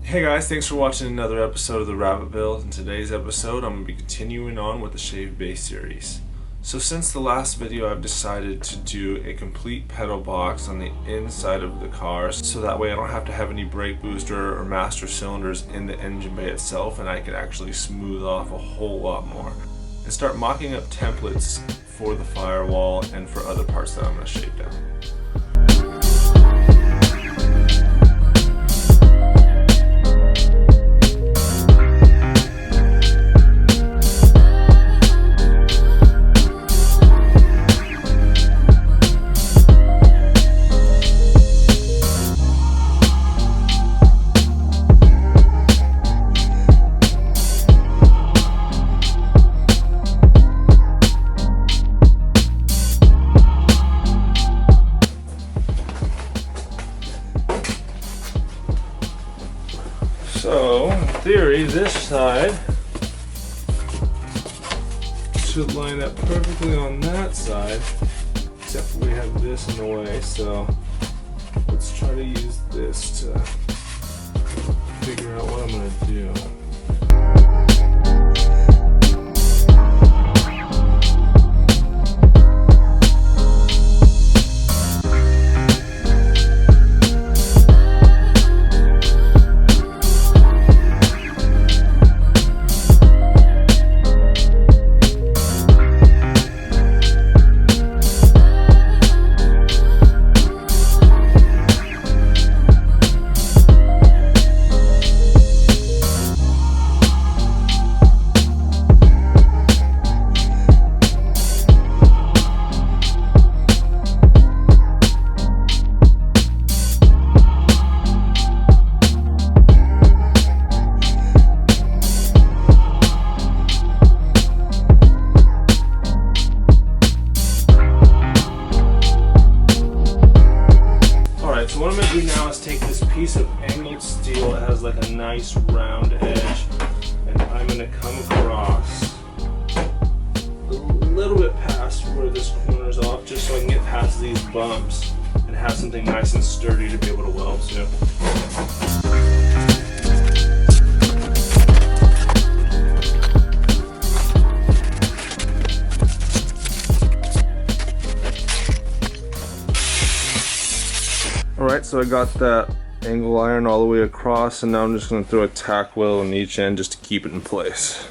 Hey guys, thanks for watching another episode of the Rabbit Build. In today's episode, I'm going to be continuing on with the Shave Base series. So since the last video, I've decided to do a complete pedal box on the inside of the car, so that way I don't have to have any brake booster or master cylinders in the engine bay itself, and I can actually smooth off a whole lot more and start mocking up templates for the firewall and for other parts that I'm going to shave down. So, in theory, this side should line up perfectly on that side, except for we have this in the way, so let's try to use this to figure out what I'm going to do. So what I'm going to do now is take this piece of angled steel that has like a nice round edge, and I'm going to come across a little bit past where this corner is off, just so I can get past these bumps and have something nice and sturdy to be able to weld to. Alright, so I got that angle iron all the way across, and now I'm just going to throw a tack weld on each end just to keep it in place.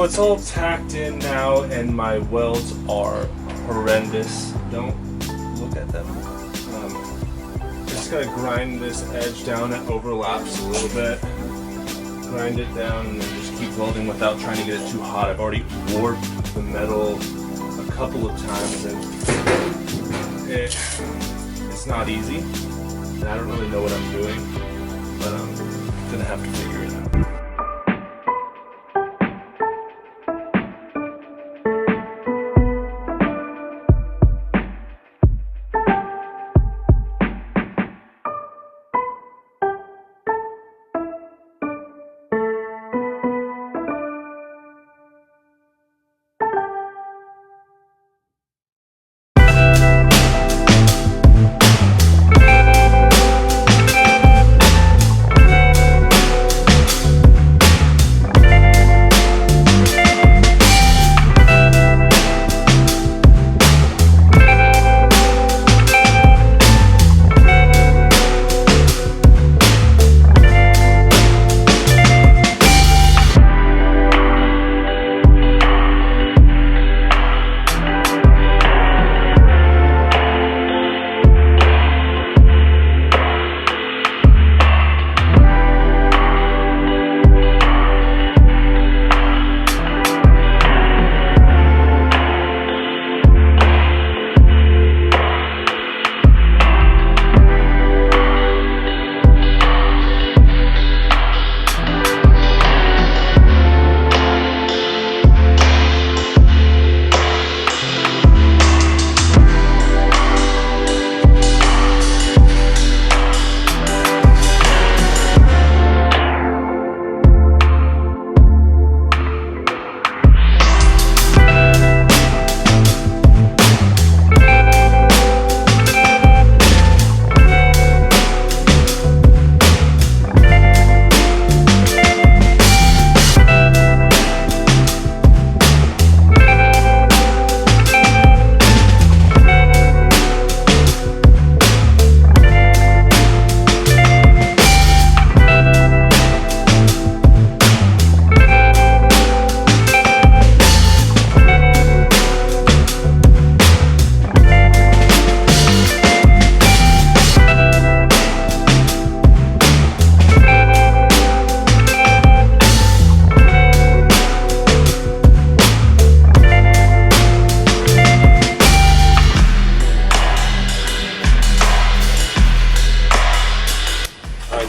So it's all tacked in now, and my welds are horrendous. Don't look at them. Just gotta grind this edge down. It overlaps a little bit. Grind it down, and then just keep welding without trying to get it too hot. I've already warped the metal a couple of times, and it's not easy. And I don't really know what I'm doing, but I'm gonna have to figure it out.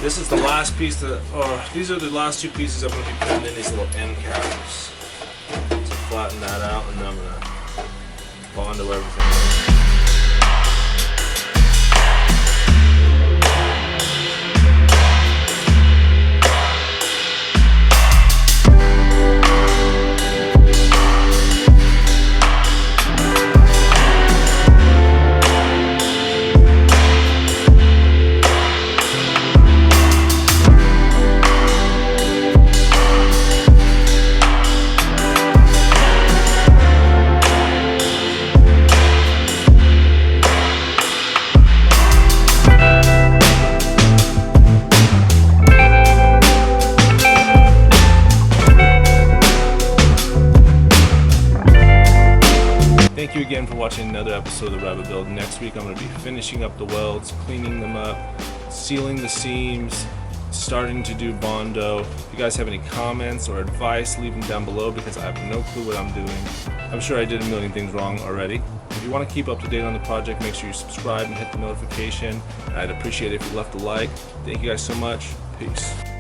This is the last piece these are the last two pieces I'm going to be putting in these little end caps. To flatten that out, and then I'm going to bondo everything. Thank you again for watching another episode of the Rabbit Build. Next week I'm going to be finishing up the welds, cleaning them up, sealing the seams, starting to do bondo. If you guys have any comments or advice, leave them down below because I have no clue what I'm doing. I'm sure I did a million things wrong already. If you want to keep up to date on the project, make sure you subscribe and hit the notification. I'd appreciate it if you left a like. Thank you guys so much. Peace.